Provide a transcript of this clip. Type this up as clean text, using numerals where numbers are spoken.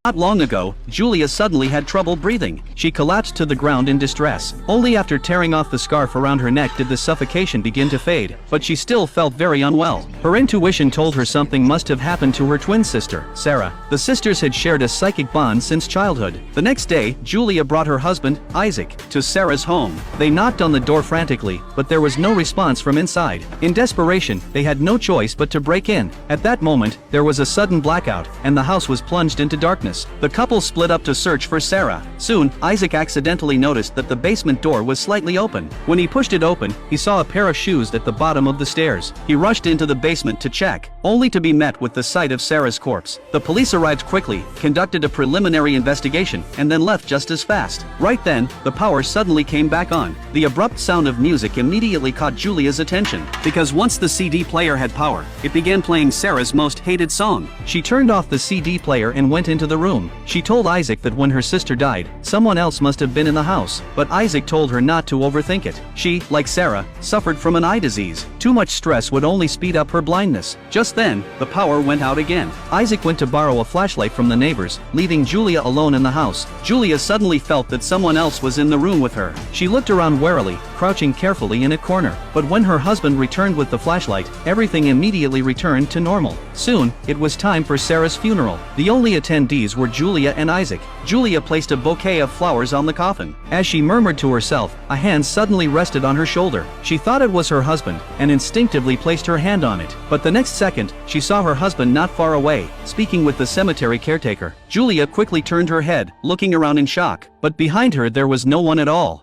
Not long ago, Julia suddenly had trouble breathing. She collapsed to the ground in distress. Only after tearing off the scarf around her neck did the suffocation begin to fade, but she still felt very unwell. Her intuition told her something must have happened to her twin sister, Sarah. The sisters had shared a psychic bond since childhood. The next day, Julia brought her husband, Isaac, to Sarah's home. They knocked on the door frantically, but there was no response from inside. In desperation, they had no choice but to break in. At that moment, there was a sudden blackout, and the house was plunged into darkness. The couple split up to search for Sarah. Soon, Isaac accidentally noticed that the basement door was slightly open. When he pushed it open, he saw a pair of shoes at the bottom of the stairs. He rushed into the basement to check, only to be met with the sight of Sarah's corpse. The police arrived quickly, conducted a preliminary investigation, and then left just as fast. Right then, the power suddenly came back on. The abrupt sound of music immediately caught Julia's attention, because once the CD player had power, it began playing Sarah's most hated song. She turned off the CD player and went into the room. She told Isaac that when her sister died, someone else must have been in the house, but Isaac told her not to overthink it. She, like Sarah, suffered from an eye disease. Too much stress would only speed up her blindness. Just then, the power went out again. Isaac went to borrow a flashlight from the neighbors, leaving Julia alone in the house. Julia suddenly felt that someone else was in the room with her. She looked around warily, crouching carefully in a corner. But when her husband returned with the flashlight, everything immediately returned to normal. Soon, it was time for Sarah's funeral. The only attendees were Julia and Isaac. Julia placed a bouquet of flowers on the coffin. As she murmured to herself, a hand suddenly rested on her shoulder. She thought it was her husband, and instinctively placed her hand on it. But the next second, she saw her husband not far away, speaking with the cemetery caretaker. Julia quickly turned her head, looking around in shock. But behind her there was no one at all.